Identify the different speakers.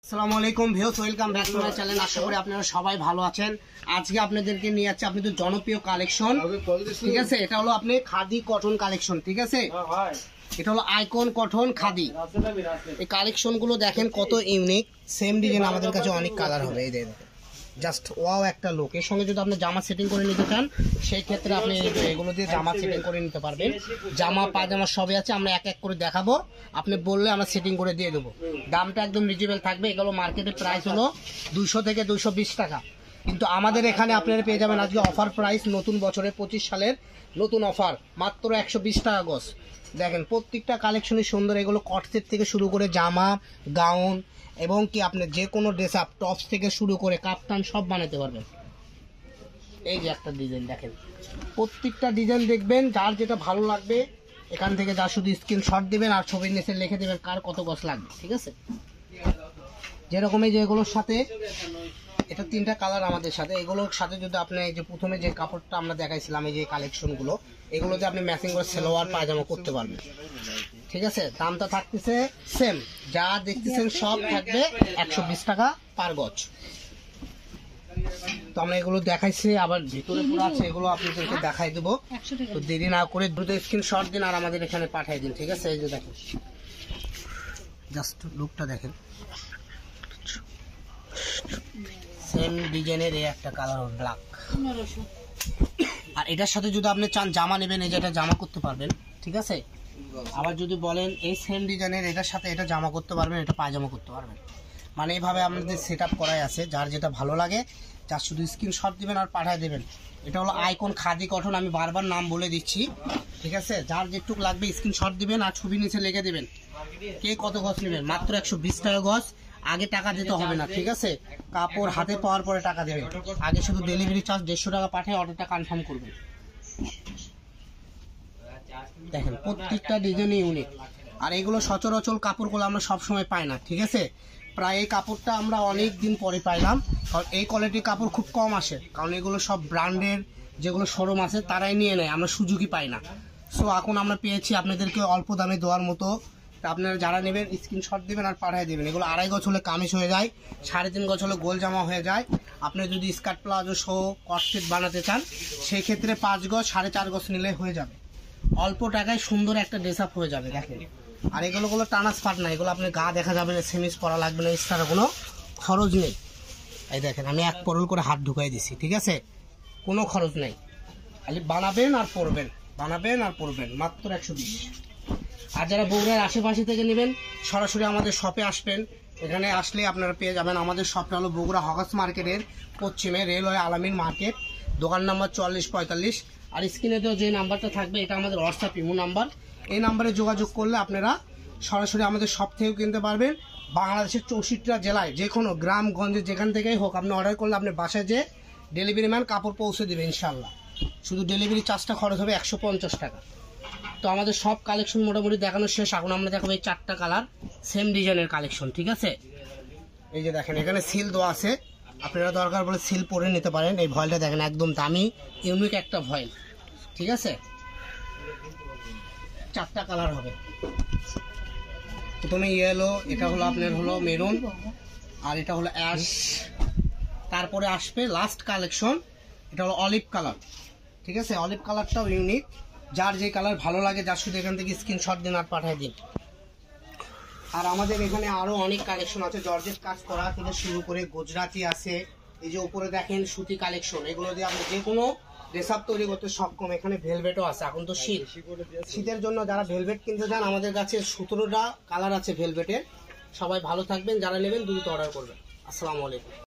Speaker 1: আসসালামু আলাইকুম viewers, welcome back to my channel. আশা করি আপনারা সবাই ভালো আছেন। আজকে আপনাদেরকে নিয়ে যাচ্ছি আপনাদের জনপ্রিয় কালেকশন, ঠিক আছে। এটা হলো আপনি খাদি কটন কালেকশন, ঠিক আছে। এটা হলো আইকন কটন খাদি। এই কালেকশন গুলো দেখেন কত ইউনিক, সেম ডিজাইন আমাদের কাছে অনেক কালার হবে। এই দেখেন জাস্ট ওয়াও একটা লুক। এর সঙ্গে যদি আপনি জামা সেটিং করে নিতে চান সেই ক্ষেত্রে আপনি এগুলো দিয়ে জামা সেটিং করে নিতে পারবেন। জামা পায়জামা সবই আছে, আমরা এক এক করে দেখাবো। আপনি বললে আমরা সেটিং করে দিয়ে দেবো। দামটা একদম রিজনেবল থাকবে। এগুলো মার্কেটের প্রাইস হলো 200 থেকে 220 টাকা, কিন্তু আমাদের এখানে আপনারা পেয়ে যাবেন আজকে অফার প্রাইস। নতুন বছরের 25 সালের নতুন অফার, মাত্র 120 টাকা গজ। দেখেন প্রত্যেকটা কালেকশনই সুন্দর। এগুলো কট সেট থেকে শুরু করে জামা, গাউন এবং কি আপনি যে কোনো ড্রেস আপ, টপস থেকে শুরু করে কাপ্তান সব বানাতে পারবেন। এই যে একটা ডিজাইন দেখেন, প্রত্যেকটা ডিজাইন দেখবেন, যার যেটা ভালো লাগবে এখান থেকে যা শুধু স্ক্রিনশট দিবেন আর ছবির নিচে লিখে দেবেন কার কত গজ লাগবে, ঠিক আছে। যেরকম এই যে এগুলোর সাথে এটা 3টা কালার আমাদের সাথে। এগুলোর সাথে যদি আপনি এই যে প্রথমে যে কাপড়টা আমরা দেখাইছিলাম, এই যে কালেকশনগুলো, এগুলোতে আপনি ম্যাচিং করে সালোয়ার পায়জামা করতে পারবেন, ঠিক আছে। দামটা থাকতেছে সেম, যা দেখতেছেন সব থাকবে 120 টাকা পার গজ। তো আমরা এগুলো দেখাইছি, আবার ভিতরে পুরো আছে, এগুলো আপনাদেরকে দেখাই দেবো। তো দেরি না করে দ্রুত স্ক্রিনশট দিন আর আমাদের এখানে পাঠিয়ে দিন, ঠিক আছে। এই যে দেখেন জাস্ট লুকটা দেখেন, সেম ডিজাইনের এই একটা কালার ব্ল্যাক। আর এটার সাথে যদি আপনি চান জামা নেবেন, এই যে এটা জামা করতে পারবেন, ঠিক আছে। আবার যদি বলেন এই সেম ডিজাইনের এটার সাথে এটা জামা করতে পারবেন, এটা পায়জামা করতে পারবেন। মানে এইভাবে আমাদের সেট আপ করাই আছে। যার যেটা ভালো লাগে যার শুধু স্ক্রিনশট দিবেন আর পাঠিয়ে দেবেন। এটা হলো আইকন খাদি কটন, আমি বারবার নাম বলে দিচ্ছি, ঠিক আছে। যার যেটুক লাগবে স্ক্রিনশট দিবেন আর ছবি নিচে লিখে দেবেন কে কত গজ নেবেন। মাত্র 120 টাকা গজ। আগে টাকা দিতে হবে না, ঠিক আছে। কাপড় হাতে পাওয়ার পরে টাকা দেবেন। আগে শুধু ডেলিভারি চার্জ 150 টাকা পাঠিয়ে অর্ডারটা কনফার্ম করবেন। দেখেন প্রত্যেকটা ডিজাইন ইউনিক। আর এগুলো সচরাচর কাপড়গুলো আমরা সবসময় পাই না, ঠিক আছে। প্রায় এই কাপড়টা আমরা অনেক দিন পরে পাইলাম, কারণ এই কোয়ালিটির কাপড় খুব কম আসে। কারণ এগুলো সব ব্র্যান্ডের যেগুলো শোরুম আছে তারাই নিয়ে নেয়, আমরা সুযোগই পাই না। সো এখন আমরা পেয়েছি আপনাদেরকে অল্প দামে দেওয়ার মতো। আপনারা যারা নেবেন স্ক্রিনশট দিবেন আর পাঠিয়ে দেবেন। এগুলো 2.5 গজ হলে কামিজ হয়ে যায়, 3.5 গজ হলে গোল জামা হয়ে যায়। আপনি যদি স্কার্ট প্লাজো সহ কট সেট বানাতে চান সেই ক্ষেত্রে 5 গজ 4.5 গজ নিলে হয়ে যাবে। অল্প টাকায় সুন্দর একটা ড্রেস আপ হয়ে যাবে, দেখেন। আর এগুলো টানাসপাট না, এগুলো আপনি গা দেখা যাবে না, সেমিস পরা লাগবে না, এক্সট্রা কোনো খরচ নেই। এই দেখেন আমি এক পরল করে হাত ঢুকাই দিছি, ঠিক আছে। কোনো খরচ নেই, খালি বানাবেন আর পরবেন, বানাবেন আর পরবেন। মাত্র 120। আর যারা বগুড়ার আশেপাশে থেকে নেবেন সরাসরি আমাদের শপে আসবেন। এখানে আসলে আপনারা পেয়ে যাবেন। আমাদের শপটা হলো বগুড়া হকার্স মার্কেটের পশ্চিমে, রেলওয়ে আলামিন মার্কেট, দোকান নাম্বার 4445। আর স্ক্রিনে তো যে নাম্বারটা থাকবে এটা আমাদের হোয়াটসঅ্যাপ ইমো নাম্বার। এই নাম্বারে যোগাযোগ করলে আপনারা সরাসরি আমাদের শপ থেকেও কিনতে পারবেন। বাংলাদেশের 64টা জেলায় যে কোনো গ্রামগঞ্জে যেখান থেকেই হোক আপনি অর্ডার করলে আপনি বাসায় যে ডেলিভারি ম্যান কাপড় পৌঁছে দেবে ইনশাল্লাহ। শুধু ডেলিভারি চার্জটা খরচ হবে 150 টাকা। তো আমাদের সব কালেকশন মোটামুটি দেখানো শেষ। এখন আমরা দেখাবো এই 4টা কালার সেম ডিজাইনের কালেকশন, ঠিক আছে। এই যে দেখেন এখানে সিল দেওয়া আছে, আপনারা দরকার বলে সিল পরে নিতে পারেন। এই ভয়েলটা দেখেন একদম দামি ইউনিক একটা ভয়েল, ঠিক আছে। 4টা কালার হবে। প্রথমে ইয়েলো, এটা হলো আপনার হলো মেরুন, আর এটা হলো অ্যাশ। তারপরে আসবে লাস্ট কালেকশন, এটা হলো অলিভ কালার, ঠিক আছে। অলিভ কালারটাও ইউনিক। যার যে কালার ভালো লাগে যার শুধু এখান থেকে স্ক্রিনশট দিন আর পাঠিয়ে দিন। আর আমাদের এখানে আরো অনেক কালেকশন আছে, জর্জেট কাজ করা থেকে শুরু করে গুজরাটি আছে। এই যে উপরে দেখেন সুতি কালেকশন, এগুলো দিয়ে আপনি যে কোনো ড্রেস আপ তৈরি করতে সক্ষম। এখানে ভেলভেটও আছে, এখন তো শীত, শীতের জন্য যারা ভেলভেট কিনতে চান আমাদের কাছে 17টা কালার আছে ভেলভেটের। সবাই ভালো থাকবেন, যারা নেবেন দ্রুত অর্ডার করবেন। আসসালামু আলাইকুম।